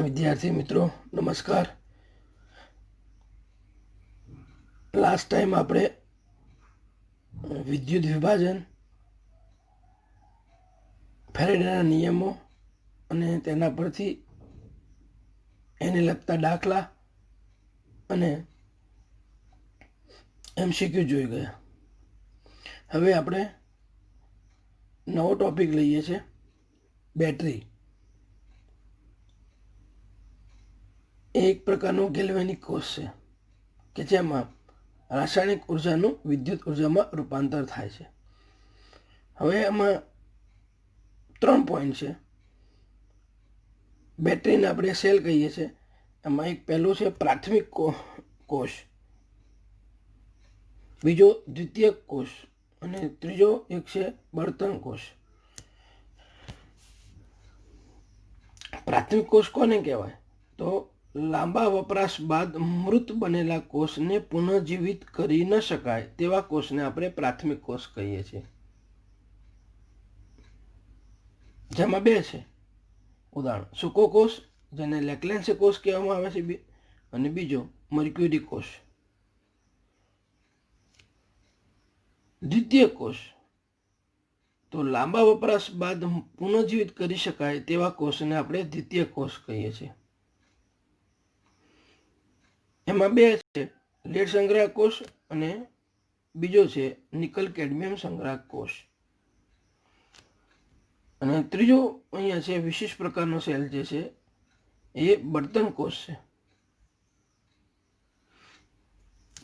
विद्यार्थी मित्रों नमस्कार। लास्ट टाइम આપણે વિદ્યુત વિભાજન, ફેરેડેના નિયમો અને તેના પરથી એને લગતા દાખલા અને એમસીક્યુ જોઈ ગયા। હવે આપણે નવો ટોપિક લઈએ છીએ, બેટરી। એક પ્રકારનું ગેલ્વેનિક કોષ છે કે જેમાં રાસાયણિક ઉર્જાનું વિદ્યુત ઉર્જામાં રૂપાંતર થાય છે। હવે આમાં 3 પોઈન્ટ છે। બેટરીને આપણે સેલ કહીએ છીએ। એમાં એક પહેલું છે પ્રાથમિક કોષ, બીજો દ્વિતીયક કોષ અને ત્રીજો એક છે બળતણ કોષ। પ્રાથમિક કોષ કોને કહેવાય? તો લાંબા વપરાશ બાદ મૃત બનેલા કોષને પુનઃજીવિત કરી ન શકાય તેવા કોષને આપણે પ્રાથમિક કોષ કહીએ છીએ। જેમાં બે છે ઉદાહરણ, સૂકો કોષ જેને લેક્લેન્સે કોષ કહેવામાં આવે છે અને બીજો મર્ક્યુરી કોષ। દ્વિતીય કોષ તો લાંબા વપરાશ બાદ પુનઃજીવિત કરી શકાય તેવા કોષને આપણે દ્વિતીય કોષ કહીએ છીએ। એમાં બે છે, લેડ સંગ્રાહક કોષ અને બીજો છે નિકલ કેડમિયમ સંગ્રાહક કોષ। અને ત્રીજો અહીંયા છે વિશિષ્ટ પ્રકારનો સેલ જે છે એ બળતણ કોષ છે,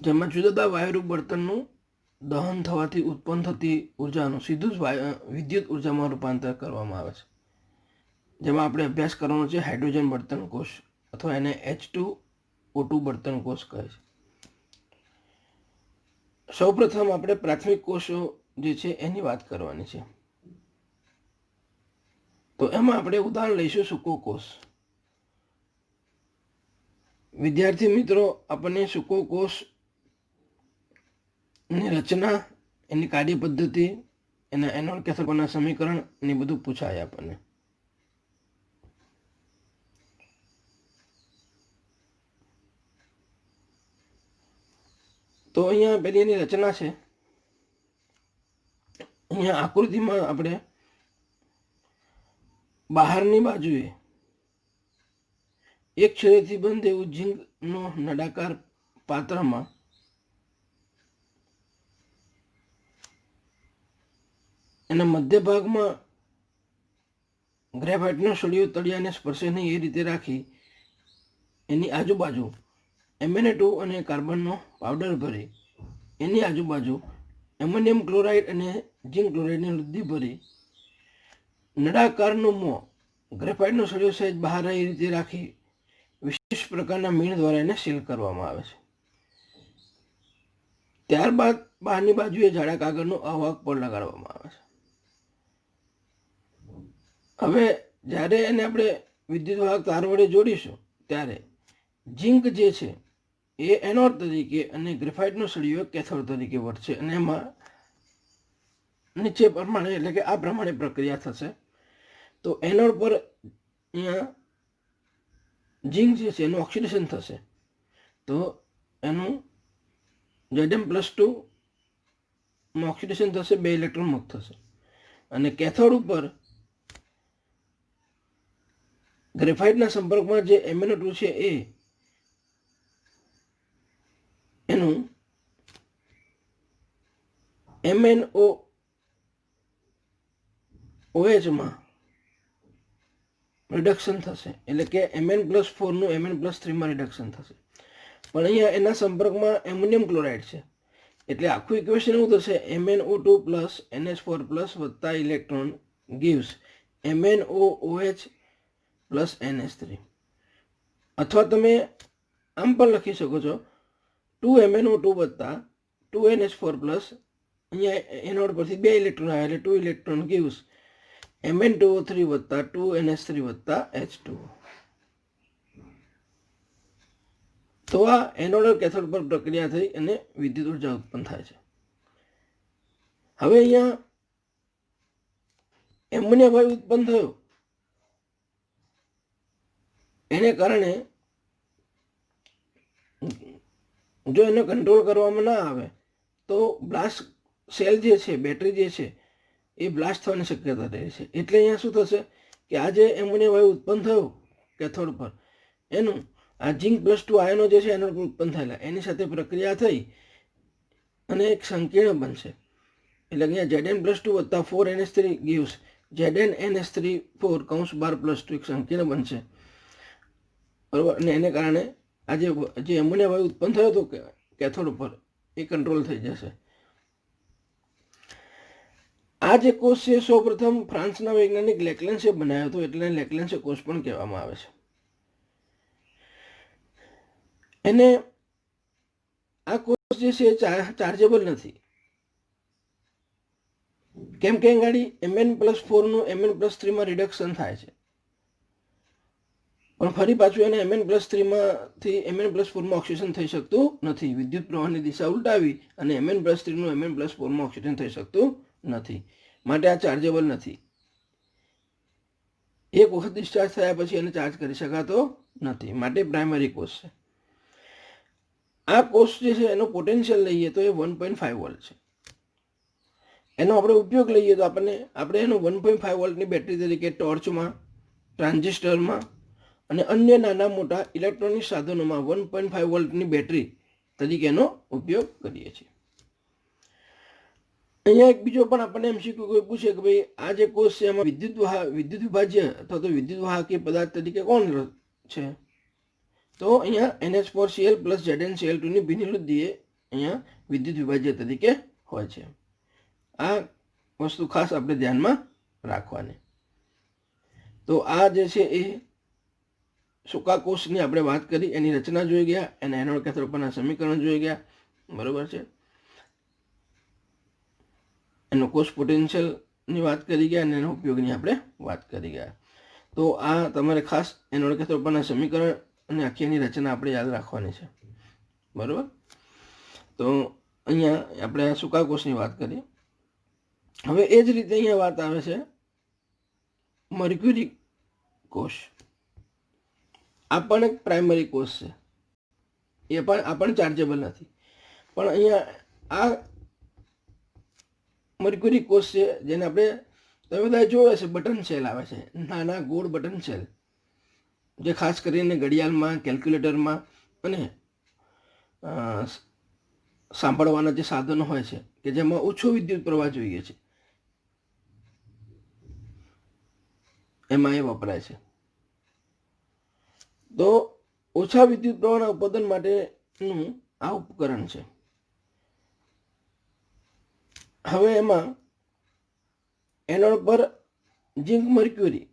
જેમાં જુદા જુદા વાયુરૂપ બળતણનું દહન થવાથી ઉત્પન્ન થતી ઉર્જાનું સીધું જ વિદ્યુત ઉર્જામાં રૂપાંતર કરવામાં આવે છે। જેમાં આપણે અભ્યાસ કરવાનો છે હાઇડ્રોજન બળતણ કોષ અથવા એને H2O2 બળતણ કોષ કહે છે। સૌપ્રથમ આપણે પ્રાથમિક કોષો જે છે એની વાત કરવાની છે। તો એમાં આપણે ઉદાહરણ લઈશું સૂકો કોષ। વિદ્યાર્થી મિત્રો, આપણને સૂકો કોષ ની રચના, એની કાર્ય પદ્ધતિ, એના એનોડ કેથોડના સમીકરણ ને બધું પૂછાય આપણને। તો અહીંયા પેલી એની રચના છે। અહીંયા આકૃતિમાં આપણે બહારની બાજુએ એક છેડેથી બંધ એવું ઝીંકનો નળાકાર પાત્રમાં એના મધ્ય ભાગમાં ગ્રેફાઇટનો સળિયો તળિયાને સ્પર્શે નહીં એ રીતે રાખી એની આજુબાજુ MnA2 અને કાર્બનનો પાવડર ભરી એની આજુબાજુ એમોનિયમ ક્લોરાઇડ અને ઝિંક ક્લોરાઇડની વૃદ્ધિ ભરી નળાકારનું મોં ગ્રેફાઇટનો સળિયો સહેજ બહાર એ રીતે રાખી વિશેષ પ્રકારના મીણ દ્વારા એને સીલ કરવામાં આવે છે। ત્યારબાદ બહારની બાજુએ જાડા કાગળનો અવાહક પર લગાડવામાં આવે છે। હવે જ્યારે એને આપણે વિદ્યુત વાહક તાર વડે જોડીશું ત્યારે ઝિંક જે છે એ એનોડ તરીકે અને ગ્રેફાઇટનો સળિયો કેથોડ તરીકે વર્તશે અને એમાં નીચે પ્રમાણે એટલે કે આ પ્રમાણે પ્રક્રિયા થશે। તો એનોડ પર અહીંયા ઝિંક જે છે એનું ઓક્સિડેશન થશે, તો એનું Zm+2 માં ઓક્સિડેશન થશે, 2 ઇલેક્ટ્રોન મુક્ત થશે અને કેથોડ ઉપર ગ્રેફાઇટના સંપર્કમાં જે MnO2 છે એનું MnOH માં રિડક્શન થશે, એટલે કે Mn+4 નું Mn+3 માં રિડક્શન થશે। પણ અહીંયા એના સંપર્કમાં એમોનિયમ ક્લોરાઇડ છે એટલે આખું ઇક્વેશન એવું થશે MnO2 NH4 વત્તા ઇલેક્ટ્રોન gives MnOOH NH3, અથવા તમે આમ પણ લખી શકો છો 2MnO2 વત્તા 2NH4 અહીંયા એનોડ પરથી 2 ઇલેક્ટ્રોન આવે એટલે 2 ઇલેક્ટ્રોન gives Mn2O3 વત્તા 2NH3 વત્તા H2O। તો આ એનોડ કેથોડ પર પ્રક્રિયા થઈ અને વિદ્યુત ઉર્જા ઉત્પન્ન થાય છે। હવે અહીંયા એમોનિયા વાયુ ઉત્પન્ન થયો એને કારણે જો એને કંટ્રોલ કરવામાં ના આવે તો બ્લાસ્ટ સેલ જે છે, બેટરી જે છે, એ બ્લાસ્ટ થવાની શક્યતા રહે છે. એટલે અહીંયા શું થશે કે આ જે એમોનિયા વાયુ ઉત્પન્ન થયું કેથોડ પર, એનું આ ઝિંક+2 આયનો જે છે એનોડ પર ઉત્પન્ન થયેલા, એની સાથે પ્રક્રિયા થઈ અને એક સંકીર્ણ બનશે. એટલે અહીંયા Zn+2 વત્તા 4NH3 gives ZnNH3 કૌંસ બાર +2 એક સંકીર્ણ બનશે, બરાબર. અને એને કારણે આ જે એમોનિયા વાયુ ઉત્પન્ન થયો હતો કેથોડ ઉપર, એ કંટ્રોલ થઈ જશે. આ જે કોષ છે સૌપ્રથમ ફ્રાન્સના વૈજ્ઞાનિક લેક્લેન્સે બનાવ્યો હતો, એટલે લેક્લેન્સે કોષ પણ કહેવામાં આવે છે. એને આ કોષ જે છે ચાર્જેબલ નથી, કેમ કે ગાડી Mn+4 નું Mn+3 માં રિડક્શન થાય છે, પણ ફરી પાછું એને Mn+3 માંથી Mn+4 માં ઓક્સિડેશન થઈ શકતું નથી. વિદ્યુત પ્રવાહની દિશા ઉલટાવી અને Mn+3 નું Mn+4 માં ઓક્સિડેશન થઈ શકતું નથી, માટે આ ચાર્જેબલ નથી. એક વખત ડિસ્ચાર્જ થયા પછી એને ચાર્જ કરી શકાતો નથી, માટે પ્રાઇમરી કોષ છે. આ કોષ જે છે એનો પોટેન્શિયલ લઈએ તો એ 1.5 વોલ્ટ છે. એનો આપણે ઉપયોગ લઈએ તો આપણે એનો 1.5 વોલ્ટની બેટરી તરીકે ટોર્ચમાં, ટ્રાન્ઝિસ્ટરમાં અને અન્ય નાના મોટા ઇલેક્ટ્રોનિક સાધનોમાં 1.5 વોલ્ટની બેટરી તરીકે એનો ઉપયોગ કરીએ છીએ. અહીંયા એક બીજો પણ આપણને MCQ કોઈ પૂછે કે ભાઈ આ જે કોષ છે એમાં વિદ્યુત વિભાજ્ય અથવા તો વિદ્યુત વાહકીય પદાર્થ તરીકે કોણ છે? તો અહીંયા NH4Cl + ZnCl2 ની ભિન્નવૃદ્ધિ અહીંયા વિદ્યુત વિભાજ્ય તરીકે હોય છે. આ વસ્તુ ખાસ આપણે ધ્યાનમાં રાખવાની. તો આ જે છે એ સૂકા કોષની આપણે વાત કરી, એની રચના જોઈ ગયા, એના એનોડ કેથોડ પરના સમીકરણ જોઈ ગયા, બરોબર છે. એનો કોષ પોટેન્શિયલની વાત કરી ગયા અને એના ઉપયોગની આપણે વાત કરી ગયા. તો આ તમારે ખાસ એનોડ કેથોડ પરના સમીકરણ અને આખી એની રચના આપણે યાદ રાખવાની છે, બરોબર. તો અહીંયા આપણે આ સૂકા કોષની વાત કરી. હવે એ જ રીતે અહીંયા વાત આવે છે મર્ક્યુરી કોષ. આ પણ એક પ્રાઇમરી કોષ છે, આ પણ ચાર્જેબલ નથી. પણ અહીંયા આ મર્ક્યુરી કોષ છે જેને આપણે તમે બધા જોયો છે, બટન સેલ આવે છે, નાના ગોળ બટન સેલ, જે ખાસ કરીને ઘડિયાળમાં, કેલ્ક્યુલેટરમાં અને સાંભળવાના જે સાધનો હોય છે કે જેમાં ઓછો વિદ્યુત પ્રવાહ જોઈએ છે, એમાં એ વપરાય છે. તો ઓછા વિદ્યુત પ્રવાહના ઉત્પાદન માટેનું આ ઉપકરણ છે. હવે એમાં એનોડ પર ઝિંક મર્ક્યુરી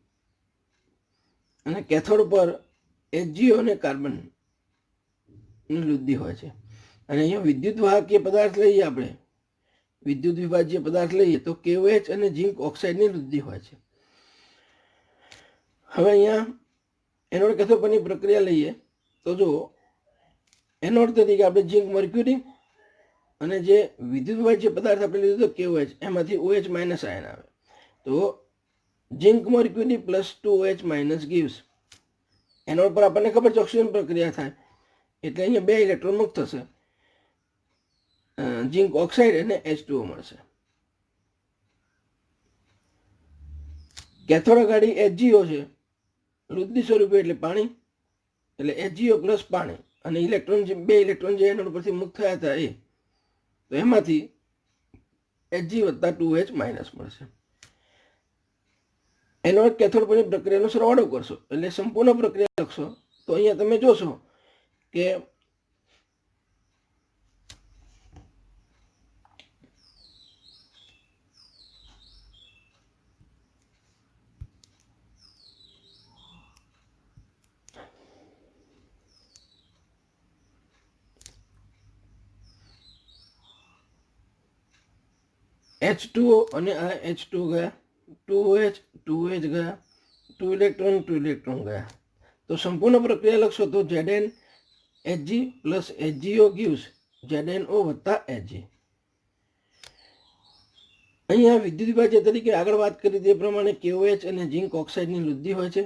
અને કેથોડ પર HgO અને કાર્બનની વૃદ્ધિ હોય છે. અને અહીંયા વિદ્યુત વાહકીય પદાર્થ લઈએ, આપણે વિદ્યુત વિભાજ્ય પદાર્થ લઈએ તો KOH અને ઝિંક ઓક્સાઇડની વૃદ્ધિ હોય છે. હવે અહીંયા એનોડ કેથોડ પરની પ્રક્રિયા લઈએ તો જો એનોડ તરીકે આપણે ઝિંક મર્ક્યુરી અને જે વિદ્યુત વિભાજ્ય પદાર્થ આપણે લીધો તો KOH, એમાંથી OH- આયન આવે. તો zinc mercury +2OH- gives, anode પર આપણને ખબર છે ઓક્સિજન પ્રક્રિયા થાય એટલે અહીંયા 2 ઇલેક્ટ્રોન મુક્ત થશે, ઝિંક ઓક્સાઇડ અને H2O મળશે. કેથોડ ગાડી HgO છે, વૃદ્ધિ સ્વરૂપે એટલે પાણી, એટલે HgO + પાણી અને ઇલેક્ટ્રોન, 2 ઇલેક્ટ્રોન જે એનોડ પરથી મુક્ત થયા હતા એ, તો એમાંથી Hg + 2OH- મળશે. એનોડ કેથોડ પરની પ્રક્રિયાનો સરવાળો કરશો એટલે સંપૂર્ણ પ્રક્રિયા લખશો તો અહીંયા તમે જોશો કે H2O અને આ H2 ગયા, 2OH ગયા, 2 ઇલેક્ટ્રોન ગયા. તો સંપૂર્ણ પ્રક્રિયા લખશો તો Zn Hg + HgO gives ZnO + Hg. અહીંયા વિદ્યુત વિભાજ્ય તરીકે આગળ વાત કરી તે પ્રમાણે KOH અને ઝિંક ઓક્સાઇડની વૃદ્ધિ હોય છે.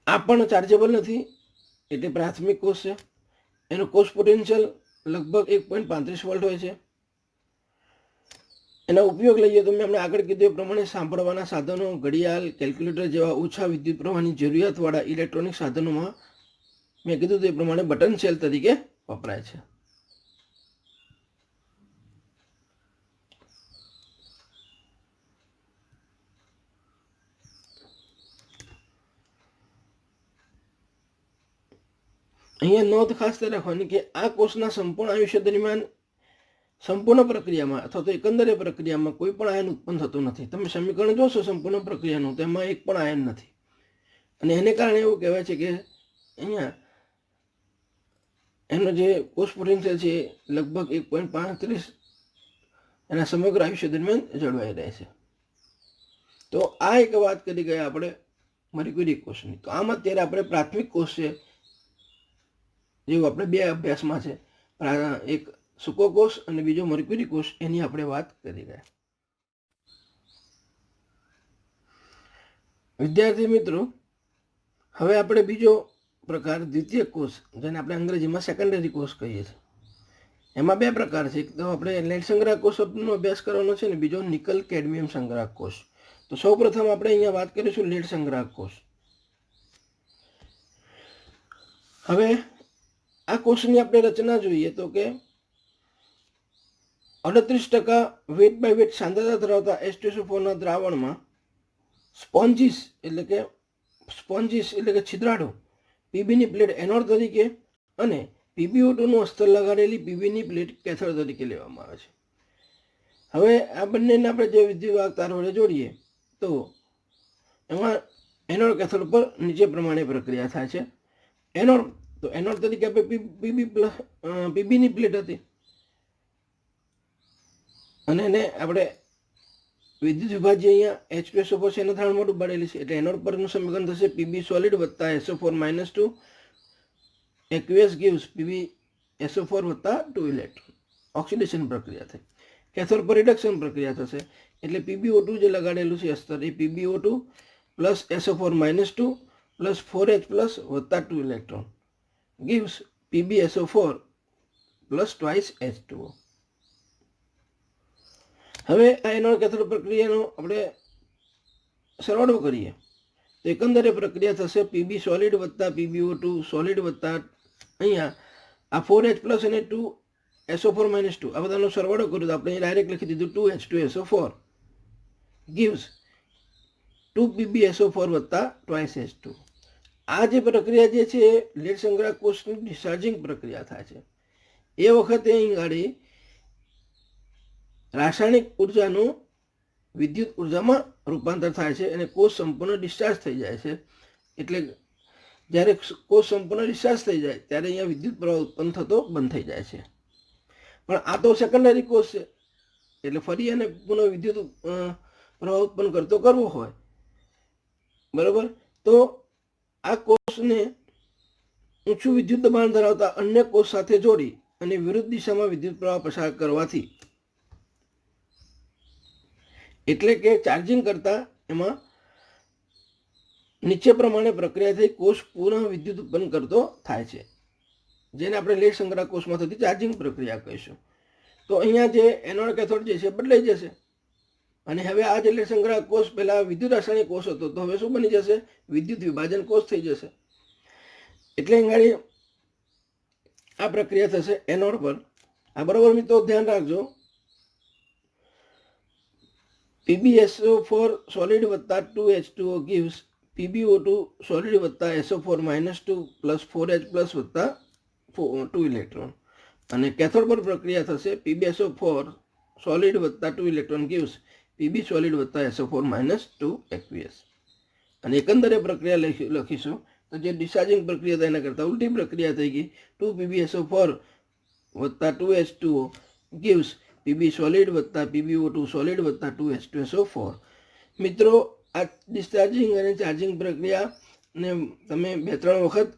આ પણ ચાર્જેબલ નથી, એટલે પ્રાથમિક કોષ છે. એનો કોષ પોટેન્શિયલ લગભગ 1.35 વોલ્ટ હોય છે. એનો ઉપયોગ લઈએ તો મેં હમણાં આગળ કીધું એ પ્રમાણે સાંભળવાના સાધનો, ઘડિયાળ, કેલ્ક્યુલેટર જેવા ઓછા વિદ્યુત પ્રવાહની જરૂરિયાતવાળા ઇલેક્ટ્રોનિક સાધનોમાં મેં કીધું તે પ્રમાણે બટન સેલ તરીકે વપરાય છે. અહીંયા નોંધ ખાસ રાખવાની કે આ કોષના સંપૂર્ણ આયુષ્ય દરમિયાન સંપૂર્ણ પ્રક્રિયામાં અથવા તો એકંદરે પ્રક્રિયામાં કોઈ પણ આયન ઉત્પન્ન થતું નથી. તમે સમીકરણ જોશો સંપૂર્ણ પ્રક્રિયાનું, તેમાં એક પણ આયન નથી. અને એને કારણે એવું કહેવાય છે કે અહીંયા એનો જે કોષ પોટેન્શિયલ છે લગભગ 1.35 એના સમગ્ર આયુષ્ય દરમિયાન જળવાઈ રહે છે. તો આ એક વાત કરી ગયા આપણે મરક્યુરી કોષની. તો આમાં અત્યારે આપણે પ્રાથમિક કોષ છે, જેવું આપણે બે અભ્યાસમાં છે, એક સૂકો કોષ અને બીજો મરક્યુરી કોષ, એની આપણે વાત કરી ગયા. વિદ્યાર્થી મિત્રો, હવે આપણે બીજો પ્રકાર દ્વિતીય કોષ, જેને આપણે અંગ્રેજીમાં સેકન્ડરી કોષ કહીએ છીએ. એમાં બે પ્રકાર છે. એક તો આપણે લેડ સંગ્રાહક કોષનો અભ્યાસ કરવાનો છે, અને બીજો નિકલ કેડમિયમ સંગ્રાહક કોષ. તો સૌ પ્રથમ આપણે અહીંયા વાત કરીશું લેડ સંગ્રાહક કોષ. હવે આ કોષની આપણે રચના જોઈએ તો કે 38% વેટ બાય વેટ સાંદ્રતા ધરાવતા H2SO4ના દ્રાવણમાં સ્પોન્જીસ એટલે કે છિદ્રાળુ પીબીની પ્લેટ એનોડ તરીકે અને PbO2નું અસ્તર લગાડેલી પીબીની પ્લેટ કેથોડ તરીકે લેવામાં આવે છે. હવે આ બંનેને આપણે જે વિદ્યુતવાહક તાર વડે જોડીએ તો એમાં એનોડ કેથોડ પર નીચે પ્રમાણે પ્રક્રિયા થાય છે. એનોડ તરીકે આપણે પીબીની પ્લેટ હતી, અને એને આપણે વિદ્યુત વિભાજ્ય અહીંયા H2SO4 છે એના ધારણ મોટું પાડેલી છે, એટલે એનોડ પરનું સમીકરણ થશે પીબી સોલિડ વત્તા SO4 - 2 aqueous gives PbSO4 વત્તા 2 ઇલેક્ટ્રોન. ઓક્સિડેશન પ્રક્રિયા થઈ. કેથોડ પર રિડક્શન પ્રક્રિયા થશે, એટલે PbO2 જે લગાડેલું છે અસ્તર એ PbO2 plus SO4 - 2 plus 4H plus વત્તા 2 electron gives PbSO4 plus twice H2O. હવે આ એનોડ કેથોડ પ્રક્રિયાનો આપણે સરવાળો કરીએ તો એકંદરે પ્રક્રિયા થશે પીબી સોલિડ વત્તા PbO2 સોલિડ વત્તા અહીંયા આ 4H પ્લસ અને 2SO4 - 2 આ બધાનો સરવાળો કર્યો તો આપણે ડાયરેક્ટ લખી દીધું 2H2SO4 gives 2PbSO4 વત્તા ટ્વાઇસ H2. આ જે પ્રક્રિયા જે છે લેડ સંગ્રાહક કોષની ડિસ્ચાર્જિંગ પ્રક્રિયા થાય છે. એ વખતે અહીં ગાડી રાસાયણિક ઉર્જાનું વિદ્યુત ઉર્જામાં રૂપાંતર થાય છે અને કોષ સંપૂર્ણ ડિસ્ચાર્જ થઈ જાય છે. એટલે જ્યારે કોષ સંપૂર્ણ ડિસ્ચાર્જ થઈ જાય ત્યારે અહીંયા વિદ્યુત પ્રવાહ ઉત્પન્ન થતો બંધ થઈ જાય છે. પણ આ તો સેકન્ડરી કોષ છે, એટલે ફરી એને પુનઃ વિદ્યુત પ્રવાહ ઉત્પન્ન કરવો હોય, બરાબર, તો આ કોષને ઊંચું વિદ્યુત દબાણ ધરાવતા અન્ય કોષ સાથે જોડી અને વિરુદ્ધ દિશામાં વિદ્યુત પ્રવાહ પસાર કરવાથી, એટલે કે ચાર્જિંગ કરતા એમાં નીચે પ્રમાણે પ્રક્રિયા થઈ કોષ પુનઃ વિદ્યુત ઉત્પન્ન કરતો થાય છે, જેને આપણે લેડ સંગ્રાહક કોષમાં થતી ચાર્જિંગ પ્રક્રિયા કહીશું. તો અહીંયા જે એનોડ કેથોડ જે છે બદલાઈ જશે, અને હવે આ જે લેડ સંગ્રાહક કોષ પહેલા વિદ્યુત રાસાયણિક કોષ હતો તો હવે શું બની જશે? વિદ્યુત વિભાજન કોષ થઈ જશે. એટલે અહીં આ પ્રક્રિયા થશે એનોડ પર. આ બરાબર મિત્રો ધ્યાન રાખજો. PbSO4 સોલિડ વત્તા 2H2O gives PbO2 સોલિડ વત્તા SO4 - 2 પ્લસ 4H પ્લસ વત્તા 2 ઇલેક્ટ્રોન. અને કેથોડ પર પ્રક્રિયા થશે PbSO4 સોલિડ વત્તા 2 ઇલેક્ટ્રોન gives Pb સોલિડ વત્તા SO4 - 2 aqueous. અને એકંદરે પ્રક્રિયા લખીશું તો જે ડિસ્ચાર્જિંગ પ્રક્રિયા એના કરતાં ઉલટી પ્રક્રિયા થઈ ગઈ. 2PbSO4 વત્તા 2H2O gives Pb સોલિડ વત્તા PbO2 સોલિડ વત્તા 2H2SO4. મિત્રો, આ ડિસ્ચાર્જિંગ અને ચાર્જિંગ પ્રક્રિયાને તમે 2-3 વખત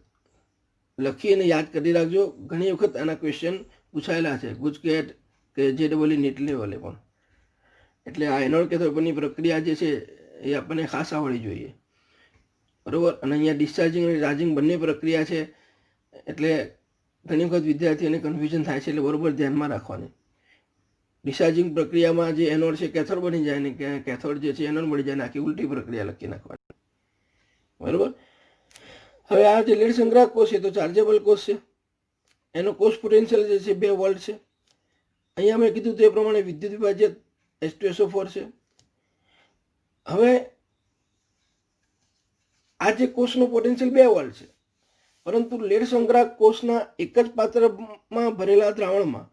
લખીને યાદ કરી રાખજો. ઘણી વખત આના ક્વેશ્ચન પૂછાયેલા છે ગુજકેટ કે JEE નીટ લેવલે પણ. એટલે આ એનોડ કેથોડ પરની પ્રક્રિયા જે છે એ આપણને ખાસ આવડવી જોઈએ. બરાબર. અને અહીંયા ડિસ્ચાર્જિંગ અને ચાર્જિંગ બંને પ્રક્રિયા છે, એટલે ઘણી વખત વિદ્યાર્થીઓને કન્ફ્યુઝન થાય છે, એટલે બરાબર ધ્યાનમાં રાખવાની. ડિસ્ચાર્જિંગ પ્રક્રિયામાં જે એનોડ છે કેથોડ બની જાય ને કેથોડ જે છે એનોડ મળી જાય ને આખી ઉલટી પ્રક્રિયા લખી નાખવાની. બરાબર. હવે આ જે લેડ સંગ્રાહક કોષ છે તો ચાર્જેબલ કોષ છે, એનો કોષ પોટેન્શિયલ જે છે 2 વોલ્ટ છે. અહીંયા મેં કીધું તે પ્રમાણે વિદ્યુત વિભાજ્ય H2SO4 છે. હવે આ જે કોષનું પોટેન્શિયલ 2 વોલ્ટ છે, પરંતુ લેડ સંગ્રાહક કોષના એક જ પાત્રમાં ભરેલા દ્રાવણમાં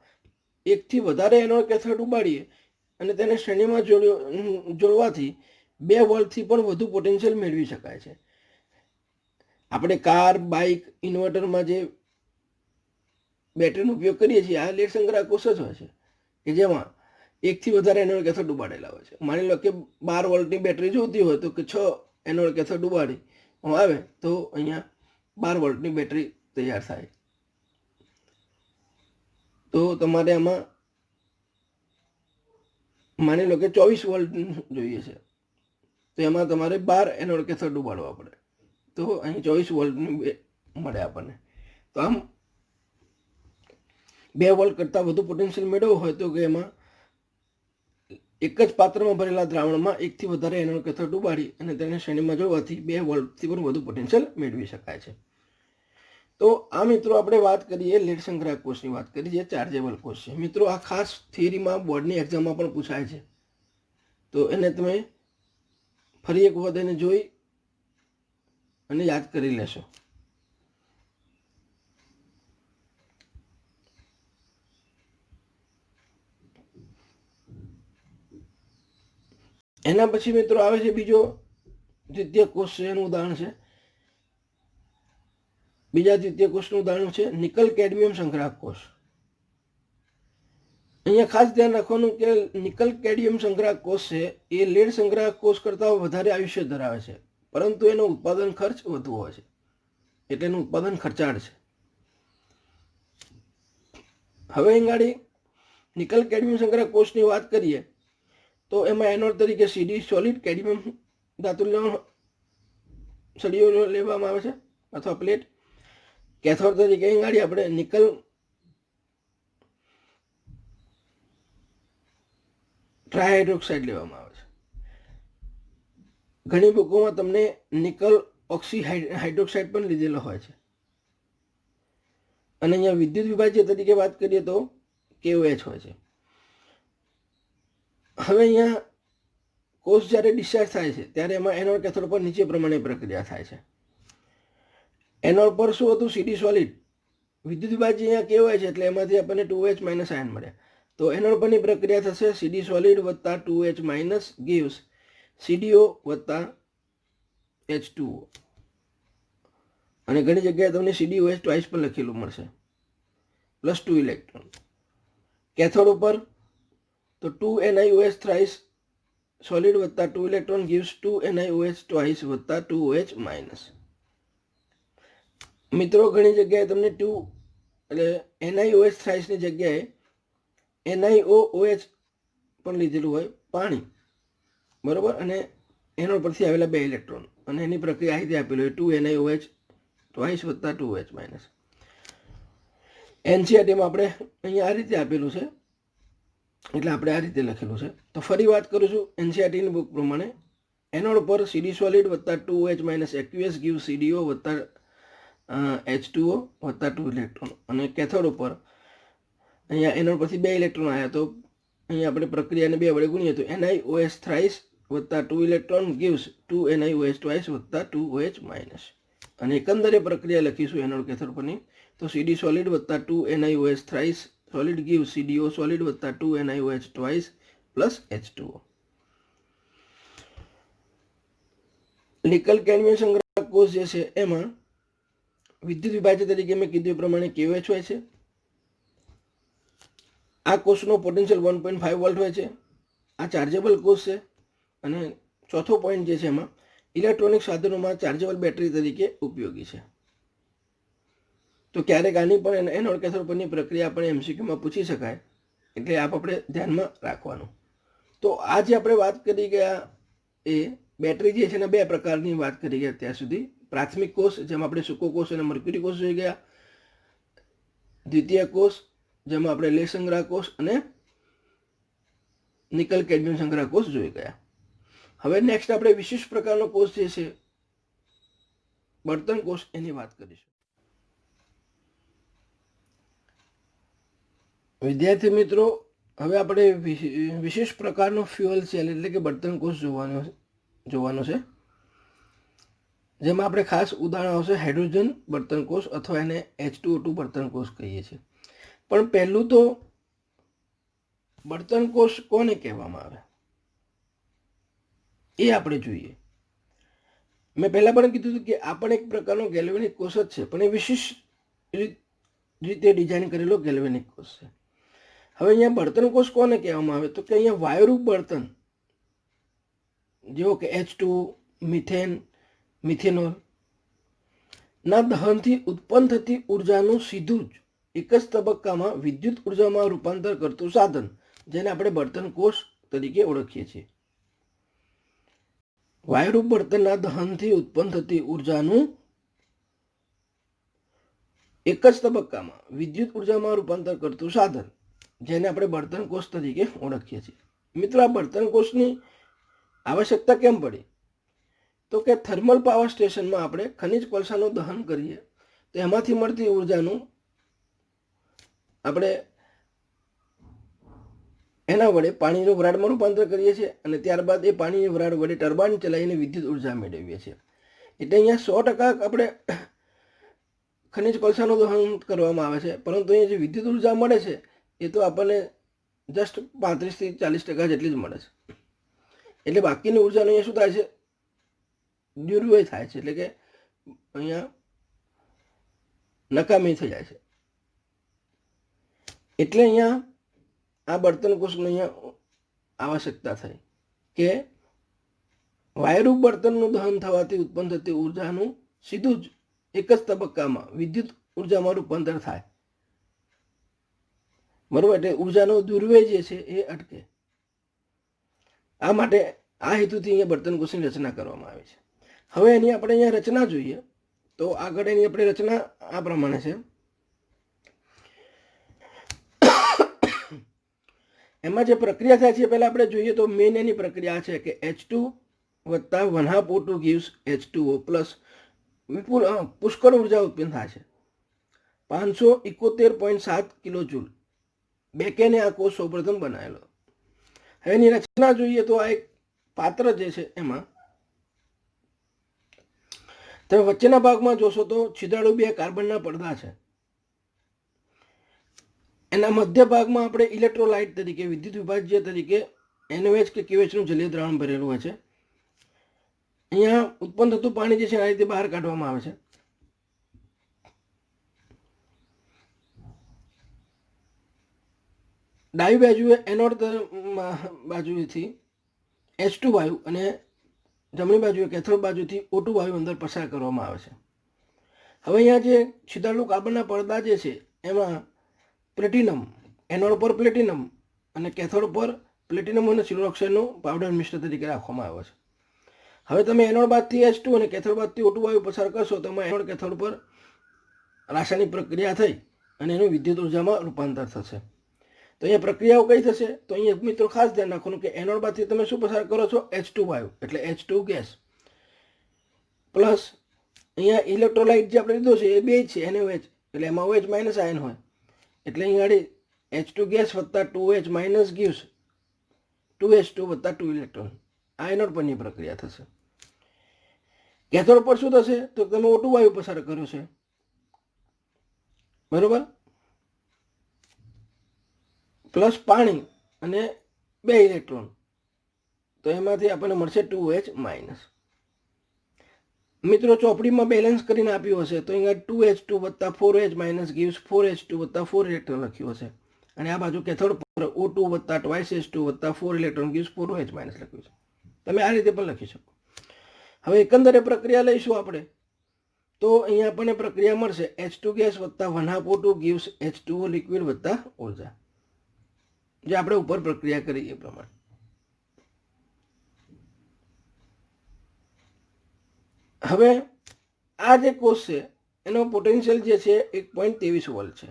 એકથી વધારે એનોડ કેથોડ ઉબાડીએ અને તેને શ્રેણીમાં જોડવાથી 2 વોલ્ટથી પણ વધુ પોટેન્શિયલ મેળવી શકાય છે. આપણે કાર, બાઇક, ઇન્વર્ટરમાં જે બેટરીનો ઉપયોગ કરીએ છીએ આ લેડ સંગ્રાહક કોષ જ હોય છે કે જેમાં એકથી વધારે એનોડ કેથોડ ઉબાડેલા હોય છે. માની લો કે 12 વોલ્ટની બેટરી જોઈતી હોય તો કે 6 એનોડ કેથોડ ઉબાડી આવે તો અહીંયા 12 વોલ્ટની બેટરી તૈયાર થાય. તો તમારે આમાં માની લો કે 24 વોલ્ટ જોઈએ છે તો એમાં તમારે 12 એનોડ કેથોડ ઉબાડવા પડે તો અહીં 24 વોલ્ટની મળે આપણને. તો આમ 2 વોલ્ટ કરતાં વધુ પોટેન્શિયલ મેળવવું હોય તો કે એમાં એક જ પાત્રમાં ભરેલા દ્રાવણમાં એકથી વધારે એનોડ કેથોડ ઉબાડી અને તેને શ્રેણીમાં જોડવાથી 2 વોલ્ટથી પણ વધુ પોટેન્શિયલ મેળવી શકાય છે. તો આ મિત્રો આપણે વાત કરીએ લેડ સંગ્રાહક કોષની વાત કરી જે ચાર્જેબલ કોષ છે. મિત્રો આ ખાસ થિયરીમાં બોર્ડની એક્ઝામમાં પણ પૂછાય છે, તો એને તમે ફરી એક વખત એને જોઈ અને યાદ કરી લેશો. એના પછી મિત્રો આવે છે બીજો દ્વિતીય કોષ છે, એનું ઉદાહરણ છે. બીજા દ્વિતીય કોષનું ઉદાહરણ છે નિકલ કેડમિયમ સંગ્રાહક કોષ. અહીંયા ખાસ ધ્યાન રાખવાનું કે નિકલ કેડમિયમ સંગ્રાહક કોષ છે એ લેડ સંગ્રાહક કોષ કરતાં વધારે આયુષ્ય ધરાવે છે, પરંતુ એનો ઉત્પાદન ખર્ચ વધુ હોય છે, એટલે એનું ઉત્પાદન ખર્ચાળ છે. હવે અહીં નિકલ કેડમિયમ સંગ્રાહક કોષની વાત કરીએ તો એમાં એનોડ તરીકે સીડી સોલિડ કેડમિયમ ધાતુનો સળીઓ લેવામાં આવે છે અથવા પ્લેટ. કેથોડ તરીકે અહીં આપણે નિકલ ટ્રાયહાઇડ્રોક્સાઇડ લેવામાં આવે છે. ઘણી બુકોમાં તમને નિકલ ઓક્સી હાઇડ્રોક્સાઇડ પણ લીધેલો હોય છે. અને અહીંયા વિદ્યુત વિભાજ્ય તરીકે વાત કરીએ તો KOH હોય છે. હવે અહીંયા કોષ જ્યારે ડિસ્ચાર્જ થાય છે ત્યારે એમાં એનોડ કેથોડ પર નીચે પ્રમાણે પ્રક્રિયા થાય છે. એનોડ પર શું હતું? સીડી સોલિડ. વિદ્યુત વિભાજ્ય અહીંયા KOH છે એટલે એમાંથી આપણને 2H માઇનસ આયન મળે. તો એનોડ પરની પ્રક્રિયા થશે સીડી સોલિડ વત્તા 2H માઇનસ ગીવ્સ CDO વત્તા H2O. અને ઘણી જગ્યાએ તમને CDOH ટ્વાઇસ પણ લખેલું મળશે, પ્લસ 2 ઇલેક્ટ્રોન. કેથોડ ઉપર તો 2 NiOH થ્રાઇસ સોલિડ વત્તા 2 ઇલેક્ટ્રોન ગીવ્સ 2 NiOH ટ્વાઇસ વત્તા 2OH માઇનસ. મિત્રો ઘણી જગ્યાએ તમને 2 એટલે NiOH થ્રાઇસની જગ્યાએ NiOOH પણ લીધેલું હોય પાણી, બરાબર. અને એનો પરથી આવેલા 2 ઇલેક્ટ્રોન અને એની પ્રક્રિયા આ રીતે આપેલી હોય 2 NiOH ટ્વાઇસ વત્તા 2OH માઇનસ. NCERTમાં આપણે અહીંયા આ રીતે આપેલું છે એટલે આપણે આ રીતે લખેલું છે. તો ફરી વાત કરું છું NCERTની બુક પ્રમાણે. એનોડ પર સીડી સોલિડ વત્તા 2OH માઇનસ એક્યુએસ ગીવ CDO વત્તા H2O વત્તા 2 ઇલેક્ટ્રોન. અને કેથોડ ઉપર અહીંયા એનોડ પરથી 2 ઇલેક્ટ્રોન આવ્યા તો અહીંયા આપણે પ્રક્રિયાને 2 વડે ગુણીએ તો NiOH થ્રાઇસ વત્તા 2 ઇલેક્ટ્રોન ગીવ્સ 2 NiOH ટ્વાઇસ વત્તા 2OH માઇનસ. અને એકંદરે પ્રક્રિયા લખીશું એનોડ કેથોડ પરની તો સીડી સોલિડ વત્તા 2 NiOH thrice solid give CDO solid વત્તા 2 NiOH twice plus H2O. Nickel cadmium સંગ્રાહક કોષ જે છે એમાં વિદ્યુત વિભાજ્ય તરીકે મેં કીધું એ પ્રમાણે KOH હોય છે. આ કોષનો પોટેન્શિયલ 1.5 વોલ્ટ હોય છે. આ ચાર્જેબલ કોષ છે. અને ચોથો પોઈન્ટ જે છે એમાં ઇલેક્ટ્રોનિક સાધનોમાં ચાર્જેબલ બેટરી તરીકે ઉપયોગી છે. તો ક્યારેક આની પણ એનોડ કેથોડ પરની પ્રક્રિયા પણ MCQમાં પૂછી શકાય, એટલે આપ આપણે ધ્યાનમાં રાખવાનું. તો આ જે આપણે વાત કરી ગયા એ બેટરી જે છે એના બે પ્રકારની વાત કરી ગયા ત્યાં સુધી. પ્રાથમિક કોષ જેમાં આપણે સૂકો કોષ અને મર્ક્યુરી કોષ જોઈ ગયા. દ્વિતીય કોષ જેમાં આપણે લેહ સંગ્રહ કોષ અને નિકલ કેડમિયમ સંગ્રહ કોષ જોઈ ગયા. હવે નેક્સ્ટ આપણે વિશિષ્ટ પ્રકારનો કોષ જે છે બળતણ કોષ એની વાત કરીશું. વિદ્યાર્થી મિત્રો, હવે આપણે વિશેષ પ્રકારનો ફ્યુઅલ સેલ એટલે કે બળતણ કોષ જોવાનો છે, જેમાં આપણે ખાસ ઉદાહરણ આવશે હાઇડ્રોજન બળતણ કોષ અથવા એને H2O2 બળતણ કોષ કહીએ છીએ. પણ પહેલું તો બળતણ કોષ કોને કહેવામાં આવે એ આપણે જોઈએ. મેં પહેલા પણ કીધું હતું કે આ પણ એક પ્રકારનો ગેલ્વેનિક કોષ જ છે, પણ એ વિશિષ્ટ રીતે ડિઝાઇન કરેલો ગેલ્વેનિક કોષ છે. હવે અહીંયા બળતણ કોષ કોને કહેવામાં આવે તો કે અહીંયા વાયુરૂપ બળતણ જેવો કે H2, મિથેન, મિથેનોલ ના દહનથી ઉત્પન્ન થતી ઉર્જાનું સીધું જ એક જ તબક્કામાં વિદ્યુત ઉર્જામાં રૂપાંતર કરતું સાધન, જેને આપણે બળતણ કોષ તરીકે ઓળખીએ છીએ. વાયુરૂપ બળતણના દહનથી ઉત્પન્ન થતી ઉર્જાનું એક જ તબક્કામાં વિદ્યુત ઉર્જામાં રૂપાંતર કરતું સાધન, જેને આપણે બળતણ કોષ તરીકે ઓળખીએ છીએ. મિત્રો, આ બળતણ કોષની આવશ્યકતા કેમ પડી તો કે થર્મલ પાવર સ્ટેશનમાં આપણે ખનિજ કોલસાનું દહન કરીએ તો એમાંથી મળતી ઉર્જાનું આપણે એના વડે પાણીનું વરાળમાં રૂપાંતર કરીએ છીએ અને ત્યારબાદ એ પાણીની વરાળ વડે ટર્બાઇન ચલાવીને વિદ્યુત ઉર્જા મેળવીએ છીએ. એટલે અહીંયા 100% આપણે ખનિજ કોલસાનું દહન કરવામાં આવે છે, પરંતુ અહીંયા જે વિદ્યુત ઉર્જા મળે છે એ તો આપણને જસ્ટ 35 થી 40% જેટલી જ મળે છે. એટલે બાકીની ઉર્જાનું અહીંયા શું થાય છે, દુર્વ્યય થાય છે, એટલે કે અહીંયા નકામી થઈ જાય છે. એટલે અહીંયા આ બળતણ કોષની અહીંયા આવશ્યકતા થઈ કે વાયુરૂપ બળતણનું દહન થવાથી ઉત્પન્ન થતી ઉર્જાનું સીધું જ એક જ તબક્કામાં વિદ્યુત ઉર્જામાં રૂપાંતર થાય. બરોબર, એટલે ઉર્જાનો દુર્વ્યય જે છે એ અટકે. આ માટે આ હેતુથી અહીંયા બળતણ કોષની રચના કરવામાં આવી છે. હવે એની આપણે અહીંયા રચના જોઈએ તો આગળ એની આપણે રચના આ પ્રમાણે છે. એમાં જે પ્રક્રિયા થાય છે પહેલાં આપણે જોઈએ તો મેઇન એની પ્રક્રિયા છે કે H2 વત્તા 1/2 O2 gives H2O પ્લસ વિપુલ પુષ્કળ ઉર્જા ઉત્પન્ન થાય છે 571.7 કિલોજૂલ. બેકેને આ કોષ સૌપ્રથમ બનાવેલો. હવે એની રચના જોઈએ તો આ એક પાત્ર જે છે એમાં તમે વચ્ચેના ભાગમાં જોશો તો છિદ્રાળુ 2 કાર્બનના પડદા છે. એના મધ્ય ભાગમાં આપણે ઇલેક્ટ્રોલાઇટ તરીકે વિદ્યુત વિભાજ્ય તરીકે NaOH કે KOH નું જલીય દ્રાવણ ભરેલું હોય છે. અહીંયા ઉત્પન્ન થતું પાણી જે છે આ રીતે બહાર કાઢવામાં આવે છે. ડાબી બાજુએ એનોડ બાજુથી H2 વાયુ અને જમણી બાજુએ કેથોડ બાજુથી O2 વાયુ અંદર પસાર કરવામાં આવે છે. હવે અહીંયા જે છિદ્રાળુ કાર્બનના પડદા જે છે એમાં પ્લેટિનમ, એનોડ પર પ્લેટિનમ અને કેથોડ પર પ્લેટિનમ અને સિલ્વર ઓક્સાઇડનો પાવડર મિશ્ર તરીકે રાખવામાં આવ્યો છે. હવે તમે એનોડ બાદથી H2 અને કેથોડ બાદથી O2 વાયુ પસાર કરશો તો એનોડ કેથોડ પર રાસાયણિક પ્રક્રિયા થઈ અને એનું વિદ્યુત ઉર્જામાં રૂપાંતર થશે. તો અહીંયા પ્રક્રિયાઓ કઈ થશે તો અહીંયા મિત્રો ખાસ ધ્યાન રાખવાનું કે એનોડ બાદથી તમે શું પસાર કરો છો H2 વાયુ એટલે H2 ગેસ પ્લસ અહીંયા ઇલેક્ટ્રોલાઇટ જે આપણે લીધો છે એ બે જ છે NaOH એટલે એમાં OH માઇનસ આયન હોય એટલે અહીંયા H2 ગેસ વત્તા 2OH માઇનસ gives 2H2 વત્તા 2 ઇલેક્ટ્રોન. આ એનોડ પરની પ્રક્રિયા થશે. કેથોડ પર શું થશે તો તમે O2 વાયુ પસાર કર્યો છે, બરોબર, પ્લસ પાણી અને 2 ઇલેક્ટ્રોન, તો એમાંથી આપણને મળશે 2OH માઇનસ. મિત્રો ચોપડીમાં બેલેન્સ કરીને આપ્યું હશે તો અહીંયા 2H2 વત્તા 4OH માઇનસ gives 4H2 વત્તા 4 ઇલેક્ટ્રોન લખ્યું હશે અને આ બાજુ કેથોડ પર O2 વત્તા 2H2 વત્તા 4 ઇલેક્ટ્રોન gives 4OH માઇનસ લખ્યું છે. તમે આ રીતે પણ લખી શકો. હવે એકંદરે પ્રક્રિયા લઈશું આપણે તો અહીંયા આપણને પ્રક્રિયા મળશે H2 ગેસ વત્તા 1/2 O2 gives H2O લિક્વિડ વત્તા ઉર્જા, જે આપણે ઉપર પ્રક્રિયા કરી એ પ્રમાણે. હવે આ જે કોષ છે એનો પોટેન્શિયલ જે છે 1.23 વોલ્ટ છે.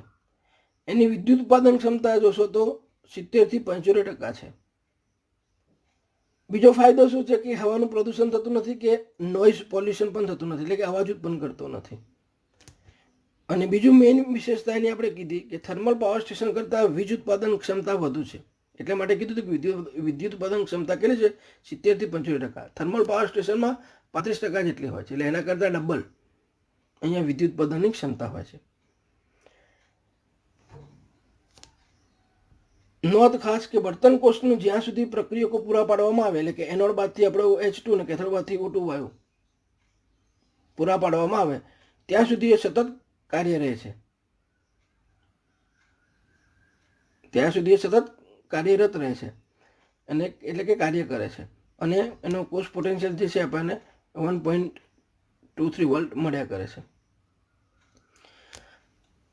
એની વિદ્યુત ઉત્પાદન ક્ષમતા જોશો તો 70 થી 75% છે. બીજો ફાયદો શું છે કે હવાનું પ્રદૂષણ થતું નથી કે નોઇઝ પોલ્યુશન પણ થતું નથી, એટલે કે અવાજ ઉત્પન્ન કરતો નથી. અને બીજું મેઇન વિશેષતા એની આપણે કીધી કે થર્મલ પાવર સ્ટેશન કરતાં વીજ ઉત્પાદન ક્ષમતા વધુ છે. એટલે માટે કીધું કે વિદ્યુત ઉત્પાદન ક્ષમતા કેટલી છે? 70 થી 75%. થર્મલ પાવર સ્ટેશનમાં 35% જેટલી હોય છે, એટલે એના કરતાં ડબલ અહીંયા વિદ્યુત ઉત્પાદનની ક્ષમતા હોય છે. નોંધ ખાસ કે બળતણ કોષનું જ્યાં સુધી પ્રક્રિયકો પૂરા પાડવામાં આવે, એટલે કે એનોડ બાદથી આપણે H2 અને કેથોડ બાદથી O2 વાયુ પૂરા પાડવામાં આવે ત્યાં સુધી એ સતત કાર્ય રહે છે. ત્યાં સુધી એ સતત કાર્યરત રહે છે અને એટલે કે કાર્ય કરે છે. અને એનો કોષ પોટેન્શિયલ જે છે આપણને 1.23 વોલ્ટ મળ્યા કરે છે.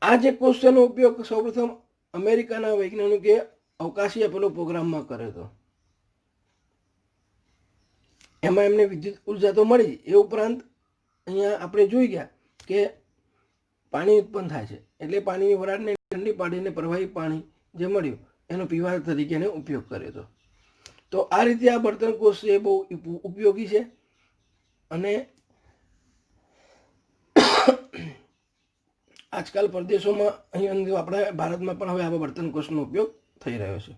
આ જે કોષનો ઉપયોગ સૌપ્રથમ અમેરિકાના વૈજ્ઞાનિકે અવકાશી અપોલો પ્રોગ્રામમાં કર્યો હતો. એમાં એમને વિદ્યુત ઉર્જા તો મળી, એ ઉપરાંત અહીંયા આપણે જોઈ ગયા કે પાણી ઉત્પન્ન થાય છે, એટલે પાણીની વરાળને ઠંડી પાડીને પ્રવાહી પાણી જે મળ્યું એનો પીવા તરીકે એનો ઉપયોગ કર્યો હતો. તો આ રીતે આ બળતણ કોષ એ બહુ ઉપયોગી છે. અને આજકાલ પરદેશોમાં અહીંયા આપણા ભારતમાં પણ હવે આવા બળતણ કોષનો ઉપયોગ થઈ રહ્યો છે.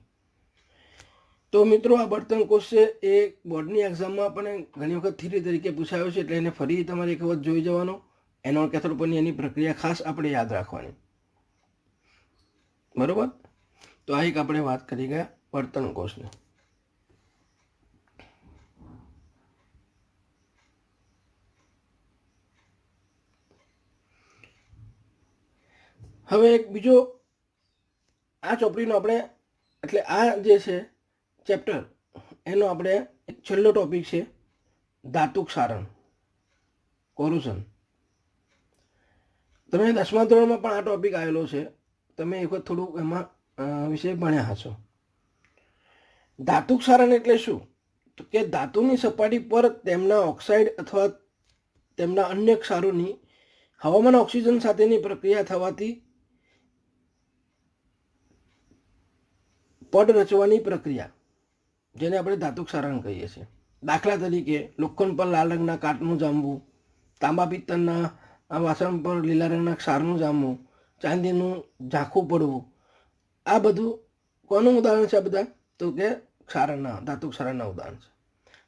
તો મિત્રો આ બળતણ કોષ છે એ બોર્ડની એક્ઝામમાં પણ ઘણી વખત થિયરી તરીકે પૂછાયો છે, એટલે એને ફરી તમારે એક વખત જોઈ જવાનો. એનોડ કેથોડ પરની એની પ્રક્રિયા ખાસ આપણે યાદ રાખવાની, બરોબર. તો આ એક આપણે વાત કરી ગયા બળતણ કોષની. હવે એક બીજો આ ચોપડીનો આપણે એટલે આ જે છે ચેપ્ટર એનો આપણે એક છેલ્લો ટોપિક છે ધાતુ ક્ષારણ, કોરોઝન. તમે 10મા ધોરણમાં પણ આ ટોપિક આવેલો છે, તમે એક વખત થોડું એમાં વિશે ભણ્યા હશો. ધાતુ ક્ષારણ એટલે શું? તો કે ધાતુની સપાટી પર તેમના ઓક્સાઇડ અથવા તેમના અન્ય ક્ષારોની હવામાન ઓક્સિજન સાથેની પ્રક્રિયા થવાથી પડ રચવાની પ્રક્રિયા, જેને આપણે ધાતુ ક્ષારણ કહીએ છીએ. દાખલા તરીકે લોખંડ પર લાલ રંગના કાટનું જામવું, તાંબા પિત્તળના વાસણ પર લીલા રંગના ક્ષારનું જામવું, ચાંદીનું ઝાંખું પડવું, આ બધું કોનું ઉદાહરણ છે? આ બધા તો કે ક્ષારણના, ધાતુ ક્ષારણના ઉદાહરણ છે.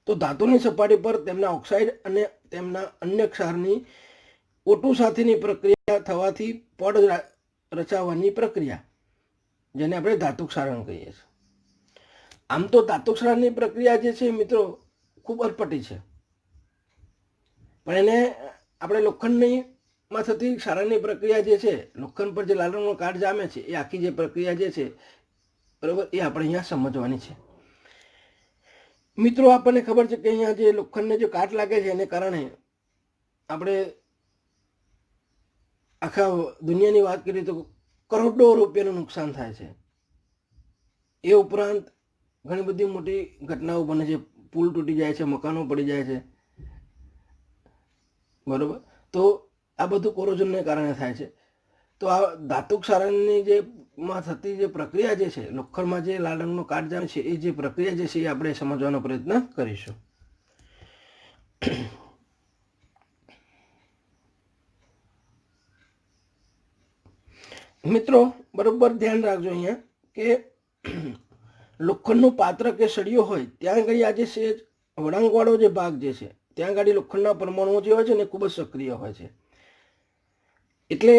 તો ધાતુની સપાટી પર તેમના ઓક્સાઇડ અને તેમના અન્ય ક્ષારની O2 સાથેની પ્રક્રિયા થવાથી પડ રચાવવાની પ્રક્રિયા, જેને આપણે ધાતુ ક્ષારણ કહીએ છીએ. આમ તો ધાતુ ક્ષારણની પ્રક્રિયા જે છે મિત્રો ખૂબ અટપટી છે, પણ એને આપણે લોખંડમાં થતી ક્ષારણની પ્રક્રિયા જે છે, લોખંડ પર જે લાલ રંગનો કાટ જામે છે એ આખી જે પ્રક્રિયા જે છે, બરાબર, એ આપણે અહીંયા સમજવાની છે. મિત્રો આપણને ખબર છે કે અહીંયા જે લોખંડને જે કાટ લાગે છે એને કારણે આપણે આખા દુનિયાની વાત કરીએ તો કરોડો રૂપિયાનું નુકસાન થાય છે. એ ઉપરાંત ઘણી બધી મોટી ઘટનાઓ બને છે, પુલ તૂટી જાય છે, મકાનો પડી જાય છે, બરોબર. તો આ બધું કોરોઝનને કારણે થાય છે. તો આ ધાતુ ક્ષારણની જે માં થતી જે પ્રક્રિયા જે છે, લોખંડમાં જે લાલ રંગનો કાટ જામે છે એ જે પ્રક્રિયા જે છે એ આપણે સમજવાનો પ્રયત્ન કરીશું. મિત્રો બરોબર ધ્યાન રાખજો અહીંયા કે લોખંડનું પાત્ર કે સળિયો હોય ત્યાં આગળ આ જે છે વળાંકવાળો જે ભાગ જે છે ત્યાં આગળ લોખંડના પરમાણુઓ જે હોય છે ને ખૂબ જ સક્રિય હોય છે. એટલે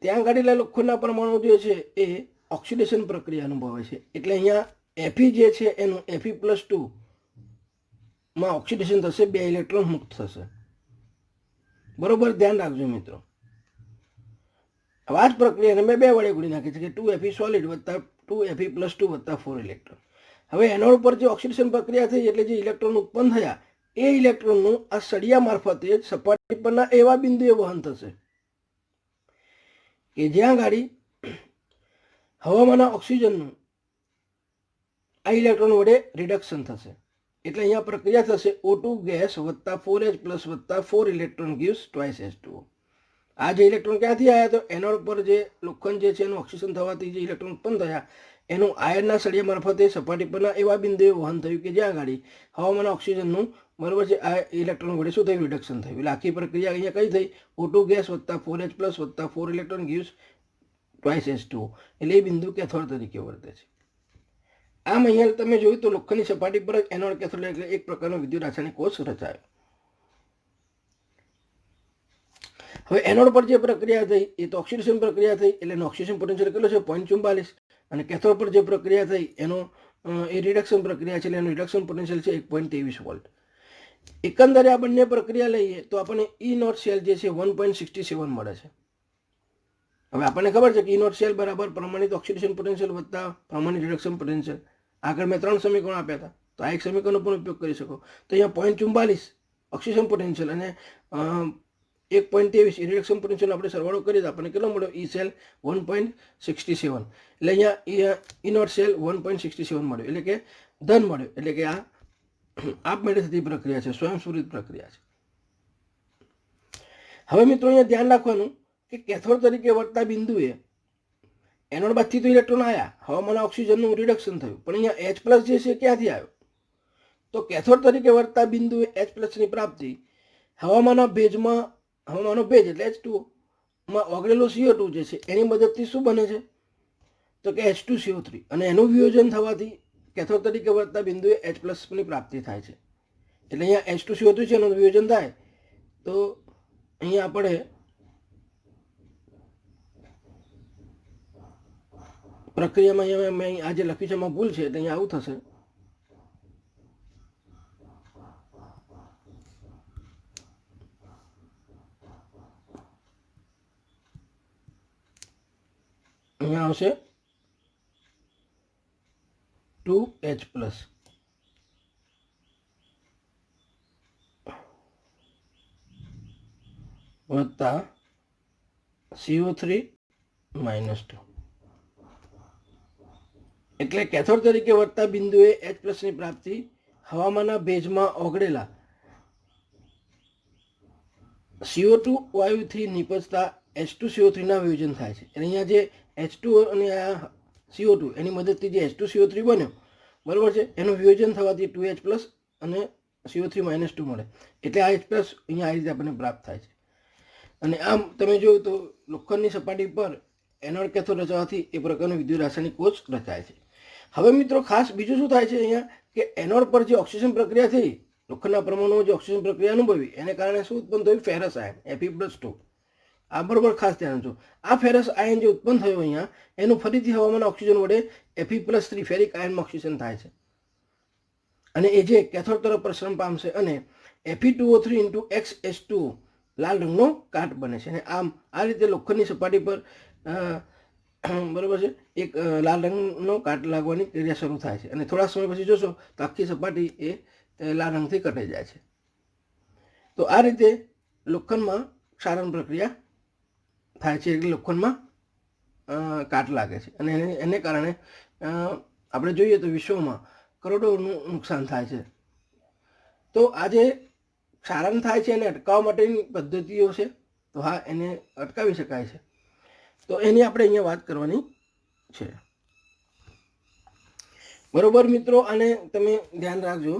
ત્યાં આગળ લોખંડના પરમાણુ જે છે એ ઓક્સિડેશન પ્રક્રિયા અનુભવે છે. એટલે અહીંયા Fe જે છે એનું Fe+2 માં ઓક્સિડેશન થશે, 2 ઇલેક્ટ્રોન મુક્ત થશે. બરોબર ધ્યાન રાખજો મિત્રો. આ જ પ્રક્રિયાને મેં 2 વડે ગુણી નાખી છે કે 2Fe સોલિડ વત્તા 2Fe+2 વત્તા 4 ઇલેક્ટ્રોન. હવે એનોડ પર જે ઓક્સિડેશન પ્રક્રિયા થઈ એટલે જે ઇલેક્ટ્રોન ઉત્પન્ન થયા એ ઇલેક્ટ્રોનનું આ સળિયા મારફતે સપાટી પરના એવા બિંદુએ વહન થશે કે જ્યાં ગાડી હવામાંના ઓક્સિજનનું આ ઇલેક્ટ્રોન વડે રિડક્શન થશે. એટલે અહીંયા પ્રક્રિયા થશે O2 ગેસ વત્તા 4H પ્લસ વત્તા 4 ઇલેક્ટ્રોન ગીવ્સ ટ્વાઇસ H2O. આ જે ઇલેક્ટ્રોન ક્યાંથી આવ્યા? તો એનોડ પર જે લોખંડ જે છે એનું ઓક્સિજન થવાથી જે ઇલેક્ટ્રોન ઉત્પન્ન થયા એનું આયનના સળિયા મારફતે સપાટી પરના એવા બિંદુએ વહન થયું કે જ્યાં આગળ હવામાન ઓક્સિજનનું બરાબર છે આ ઇલેક્ટ્રોન વડે શું થયું? રિડક્શન થયું. એટલે આખી પ્રક્રિયા અહીંયા કઈ થઈ? O2 ગેસ વત્તા 4H પ્લસ વત્તા 4 ઇલેક્ટ્રોન ગીવ્સ ટ્વાઇસ H2O. એટલે એ બિંદુ કેથોડ તરીકે વર્તે છે. આમ અહીંયા તમે જોયું તો લોખંડની સપાટી પર જ એનોડ કેથોડ એટલે એક પ્રકારનો વિદ્યુત રાસાયણિક કોષ રચાયો. હવે એનોડ પર જે પ્રક્રિયા થઈ એ તો ઓક્સિડેશન પ્રક્રિયા થઈ એટલે એનો ઓક્સિડેશન પોટેન્શિયલ કેટલો છે? 0.44. અને કેથોડ પર જે પ્રક્રિયા થઈ એનો એ રિડક્શન પ્રક્રિયા છે એટલે એનું રિડક્શન પોટેન્શિયલ છે 1.23 વોલ્ટ. એકંદરે આ બંને પ્રક્રિયા લઈએ તો આપણને E નોટ સેલ જે છે 1.67 મળે છે. હવે આપણને ખબર છે કે E નોટ સેલ બરાબર પ્રમાણિત ઓક્સિડેશન પોટેન્શિયલ વત્તા પ્રમાણિત રિડક્શન પોટેન્શિયલ. આગળ મેં 3 સમીકરણો આપ્યા હતા તો આ એક સમીકરણનો પણ ઉપયોગ કરી શકો. તો અહીંયા 0.44 ઓક્સિડેશન પોટેન્શિયલ અને 1.23 રિડક્શન પોટેન્શિયલ આપણે સરવાળો કરીએ તો આપણને કેટલો મળ્યો? E cell 1.67. એટલે અહીંયા E નોટ સેલ 1.67 મળ્યો એટલે કે ધન મળ્યો. એટલે કે આ આપમેળે થતી પ્રક્રિયા છે, સ્વયંસ્ફુરિત પ્રક્રિયા છે. હવે મિત્રો અહીંયા ધ્યાન રાખવાનું કે કેથોડ તરીકે વર્તતા બિંદુએ એનોડ બાજુથી તો ઇલેક્ટ્રોન આવ્યા, હવામાન ઓક્સિજનનું રિડક્શન થયું, પણ અહીંયા H પ્લસ જે છે ક્યાંથી આવ્યો? તો કેથોડ તરીકે વર્તતા બિંદુએ H પ્લસની પ્રાપ્તિ હવામાનના ભેજમાં, હવામાનનો ભેજ એટલે H2O માં ઓગળેલો CO2 જે છે એની મદદથી શું બને છે? તો કે H2CO3. અને એનું વિયોજન થવાથી કેથોડ તરીકે વર્તતા બિંદુએ H પ્લસની પ્રાપ્તિ થાય છે. એટલે અહીંયા H2CO3 છે એનું વિયોજન થાય તો અહીંયા આપણે પ્રક્રિયામાં અહીંયા મેં આ જે લખ્યું છે એમાં ભૂલ છે એટલે અહીંયા આવું થશે. અહીંયા આવશે 2H પ્લસ વત્તા CO3 -2. એટલે કેથોડ તરીકે વર્તતા બિંદુએ H પ્લસની પ્રાપ્તિ હવામાનના ભેજમાં ઓગળેલા CO2 વાયુથી નીપજતા H2CO3 ના વિયોજન થાય છે. અને અહીંયા જે H2 અને આ CO2 એની મદદથી જે H2CO3 બન્યો બરાબર છે એનું વિયોજન થવાથી 2H પ્લસ અને CO3 -2 મળે. એટલે આ H પ્લસ અહીંયા આ રીતે આપણને પ્રાપ્ત થાય છે. અને આમ તમે જોયું તો લોખંડની સપાટી પર એનોડ કેથોડ રચવાથી એ પ્રકારનો વિદ્યુત રાસાયણિક કોષ રચાય છે. હવે મિત્રો ખાસ બીજું શું થાય છે અહીંયા કે એનોડ પર જે ઓક્સિજન પ્રક્રિયા થઈ, લોખંડના પરમાણુઓ જે ઓક્સિજન પ્રક્રિયા અનુભવી એને કારણે શું ઉત્પન્ન થયું? Ferrous ion Fe+2. આ બરોબર ખાસ ધ્યાન આપજો. આ ફેરસ આયન જે ઉત્પન્ન થયો અહીંયા એનું ફરીથી હવામાન ઓક્સિજન વડે Fe+3 ફેરિક આયનમાં ઓક્સિજન થાય છે અને એ જે કેથોડ તરફ પ્રસરણ પામશે અને Fe2O3 × XH2O લાલ રંગનો કાટ બને છે. અને આમ આ રીતે લોખંડની સપાટી પર બરાબર છે એક લાલ રંગનો કાટ લાગવાની ક્રિયા શરૂ થાય છે અને થોડા સમય પછી જોશો તો આખી સપાટી એ લાલ રંગથી કટાઈ જાય છે. તો આ રીતે લોખંડમાં ક્ષારણ પ્રક્રિયા થાય છે એટલે લોખંડમાં કાટ લાગે છે અને એને કારણે આપણે જોઈએ તો વિશ્વમાં કરોડોનું નુકસાન થાય છે. તો આ જે ક્ષારણ થાય છે એને અટકાવવા માટેની પદ્ધતિઓ છે. તો હા, એને અટકાવી શકાય છે. તો એની આપણે અહીંયા વાત કરવાની છે. બરોબર મિત્રો, અને તમે ધ્યાન રાખજો.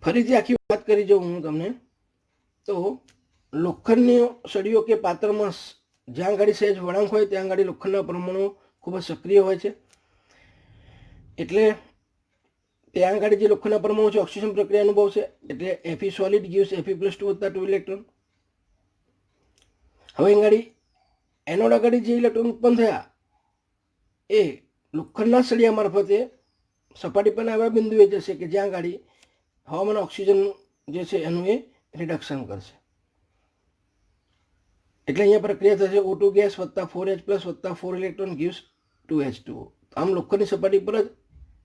ફરીથી આખી વાત કરી જાઉં હું તમને તો લોખંડની સળીઓ કે પાત્રમાં જ્યાં ગાડી સહેજ વળાંક હોય ત્યાં ગાડી લોખંડના પરમાણુ ખૂબ જ સક્રિય હોય છે. એટલે ત્યાં આગળ જે લોખંડના પરમાણુ છે ઓક્સિજન પ્રક્રિયા અનુભવશે એટલે Fe સોલિડ ગીવ્સ Fe+2 વત્તા 2 ઇલેક્ટ્રોન. હવે આગળ એનોડ આગળ જે ઇલેક્ટ્રોન ઉત્પન્ન થયા એ લોખંડના સળિયા મારફતે સપાટી પરના એવા બિંદુએ જશે કે જ્યાં આગળ હવામાન ઓક્સિજન જે છે એનું એ રિડક્શન કરશે. એટલે અહીંયા પ્રક્રિયા થશે O2 ગેસ વત્તા 4H પ્લસ વત્તા 4 ઇલેક્ટ્રોન ગીવ્સ 2H2O. આમ લોખંડની સપાટી પર જ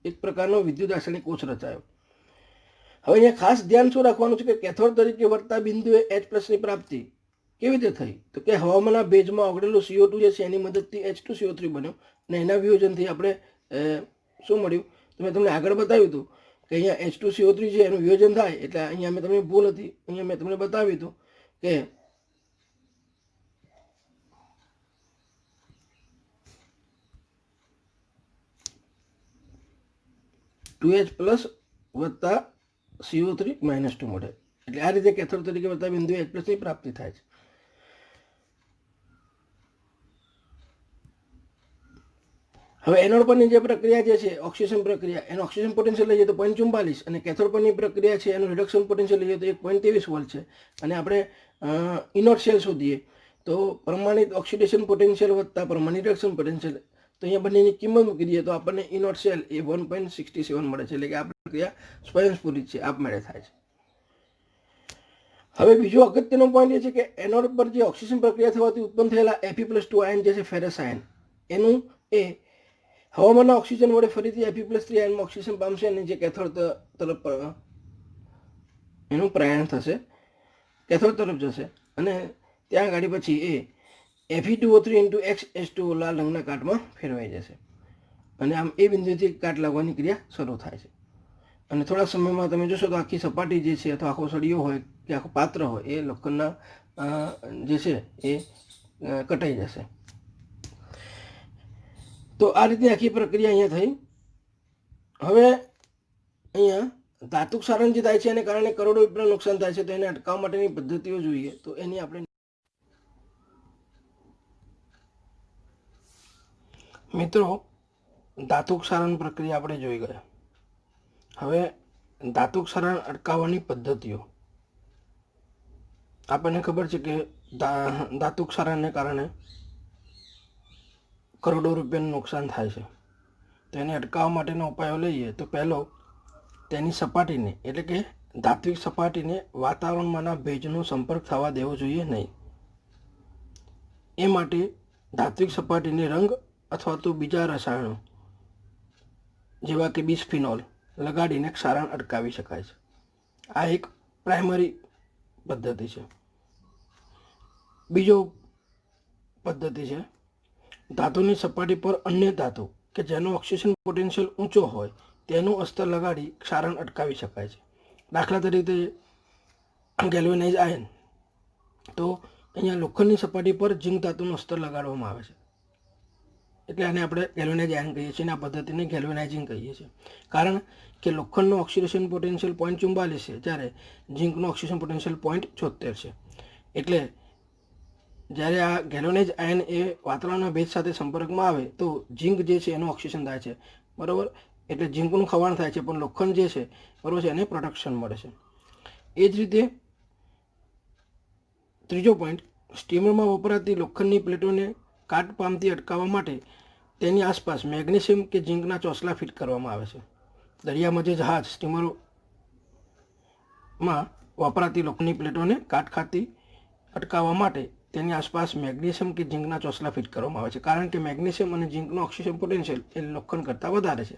એક પ્રકારનો વિદ્યુત રાસાયણિક કોષ રચાયો. હવે અહીંયા ખાસ ધ્યાન શું રાખવાનું છે કે કેથોડ તરીકે વર્તતા બિંદુએ H પ્લસની પ્રાપ્તિ કેવી રીતે થઈ? તો કે હવામાનના ભેજમાં ઓગળેલું CO2 જે છે એની મદદથી H2CO3 બન્યો અને એના વિયોજનથી આપણે શું મળ્યું? તો મેં તમને આગળ બતાવ્યું હતું કે અહીંયા H2CO3 છે એનું વિયોજન થાય, એટલે અહીંયા મેં તમને ભૂલ હતી, અહીંયા મેં તમને બતાવ્યું હતું કે -2H+ વત્તા CO3 -2 મળે. એટલે આ રીતે કેથોડ તરીકે વત્તા બિંદુ H+ ની પ્રાપ્તિ થાય છે. હવે એનોડ પરની જે પ્રક્રિયા જે છે ઓક્સિડેશન પ્રક્રિયા, એનો ઓક્સિજન પોટેન્શિયલ લઈએ તો 0.44, અને કેથોડ પરની પ્રક્રિયા છે એનું રિડક્શન પોટેન્શિયલ લઈએ તો 1.23 વોલ્ટ છે. અને આપણે ઇનોટ સેલ શોધીએ તો પ્રમાણિત ઓક્સિડેશન પોટેન્શિયલ વત્તા પ્રમાણિત રિડક્શન પોટેન્શિયલ, તો અહીંયા બંનેની કિંમત મૂકી દઈએ તો આપણને ઇનોટ સેલ એ 1.67 મળે છે. એટલે કે આ પ્રક્રિયા સ્વયંસ્ફુરિત છે, આપમેળે થાય છે. હવે બીજો અગત્યનો પોઈન્ટ એ છે કે એનોડ પર જે ઓક્સિજન પ્રક્રિયા થવાથી ઉત્પન્ન થયેલા Fe+2 આયન જે છે ફેરસ આયન, એનું એ હવામાનના ઓક્સિજન વડે ફરીથી Fe+3 આયનમાં ઓક્સિજન પામશે અને જે કેથોડ તરફ એનું પ્રયાણ થશે, કેથોડ તરફ જશે, અને ત્યાં ગાડી પછી એ Fe2O3 × X H2O લાલ રંગના કાટમાં ફેરવાઈ જશે. અને આમ એ બિંદુથી કાટ લાગવાની ક્રિયા શરૂ થાય છે. અને થોડા સમયમાં તમે જોશો તો આખી સપાટી જે છે અથવા આખો સળિયો હોય કે આખું પાત્ર હોય એ લોખંડના જે છે એ કટાઈ જશે. તો આ રીતે આખી પ્રક્રિયા અહીંયા થઈ. હવે અહીંયા ધાતુ ક્ષારણ જે થાય છે એને કારણે કરોડો રૂપિયાનું નુકસાન થાય છે. તો એને અટકાવવા માટેની પદ્ધતિઓ જોઈએ. તો એની આપણે મિત્રો ધાતુ ક્ષારણ પ્રક્રિયા આપણે જોઈ ગયા. હવે ધાતુ ક્ષારણ અટકાવવાની પદ્ધતિઓ. આપણને ખબર છે કે ધાતુ ક્ષારણને કારણે કરોડો રૂપિયાનું નુકસાન થાય છે. તો એને અટકાવવા માટેના ઉપાયો લઈએ તો પહેલો, તેની સપાટીને એટલે કે ધાત્વિક સપાટીને વાતાવરણમાંના ભેજનો સંપર્ક થવા દેવો જોઈએ નહીં. એ માટે ધાત્વિક સપાટીને રંગ અથવા તો બીજા રસાયણો જેવા કે બિસ્ફિનોલ લગાડીને ક્ષારણ અટકાવી શકાય છે. આ એક પ્રાઇમરી પદ્ધતિ છે. બીજો પદ્ધતિ છે ધાતુની સપાટી પર અન્ય ધાતુ કે જેનો ઓક્સિજન પોટેન્શિયલ ઊંચો હોય તેનું અસ્તર લગાડી ક્ષારણ અટકાવી શકાય છે. દાખલા તરીકે ગેલ્વેનાઇઝ આયન, તો અહીંયા લોખંડની સપાટી પર ઝીંક ધાતુનું અસ્તર લગાડવામાં આવે છે, એટલે આને આપણે ગેલ્વેનાઇઝ આયન કહીએ છીએ અને આ પદ્ધતિને ગેલ્વેનાઇઝિંગ કહીએ છીએ. કારણ કે લોખંડનો ઓક્સિડેશન પોટેન્શિયલ 0.44 છે, જ્યારે ઝીંકનો ઓક્સિડેશન પોટેન્શિયલ 0.76 છે. એટલે જ્યારે આ ગેલ્વેનાઇઝ આયન એ વાતાવરણના ભેજ સાથે સંપર્કમાં આવે તો ઝીંક જે છે એનું ઓક્સિડેશન થાય છે, બરાબર. એટલે ઝીંકનું ખવાણ થાય છે, પણ લોખંડ જે છે બરાબર છે એને પ્રોટેક્શન મળે છે. એ જ રીતે ત્રીજો પોઈન્ટ, સ્ટીમરમાં વપરાતી લોખંડની પ્લેટોને કાટ પામતી અટકાવવા માટે તેની આસપાસ મેગ્નેશિયમ કે ઝીંકના ચોસલા ફિટ કરવામાં આવે છે. દરિયામાં જે જહાજ સ્ટીમરોમાં વપરાતી લોખંડની પ્લેટોને કાટ ખાતી અટકાવવા માટે તેની આસપાસ મેગ્નેશિયમ કે ઝીંકના ચોસલા ફિટ કરવામાં આવે છે. કારણ કે મેગ્નેશિયમ અને ઝીંકનો ઓક્સિજન પોટેન્શિયલ એ લોખંડ કરતાં વધારે છે.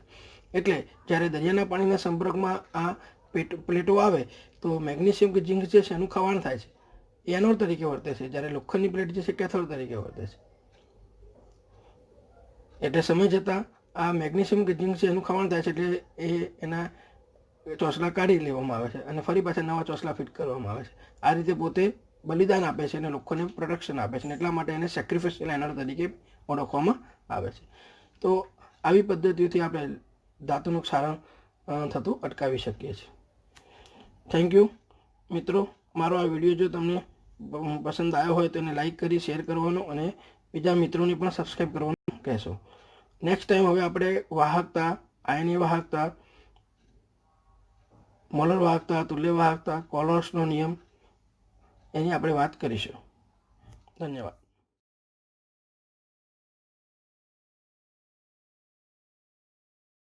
એટલે જ્યારે દરિયાના પાણીના સંપર્કમાં આ પ્લેટો આવે તો મેગ્નેશિયમ કે ઝીંક જે છે એનું ખવાણ થાય છે, એ એનોડ તરીકે વર્તે છે, જ્યારે લોખંડની પ્લેટ જે છે કેથોડ તરીકે વર્તે છે. એટલે સમય જતાં આ મેગ્નેશિયમ કે ઝીંક છે એનું ખવાણ થાય છે, એટલે એ એના ચોસલા કાઢી લેવામાં આવે છે અને ફરી પાછા નવા ચોસલા ફિટ કરવામાં આવે છે. આ રીતે પોતે બલિદાન આપે છે અને લોકોને પ્રોટેક્શન આપે છે, અને એટલા માટે એને સેક્રિફિશિયલ એનોડ તરીકે ઓળખવામાં આવે છે. તો આવી પદ્ધતિઓથી આપણે ધાતુનું ક્ષારણ થતું અટકાવી શકીએ છીએ. થેન્ક યુ મિત્રો. મારો આ વિડીયો જો તમને પસંદ આવ્યો હોય તો એને લાઈક કરી શેર કરવાનો અને બીજા મિત્રોને પણ સબસ્ક્રાઈબ કરવાનું કહેશો. નેક્સ્ટ ટાઈમ હવે આપણે વાહકતા, આયનીય વાહકતા, મોલર વાહકતા, તુલ્ય વાહકતા, કોલોર્સનો નિયમ એની આપણે વાત કરીશું. ધન્યવાદ.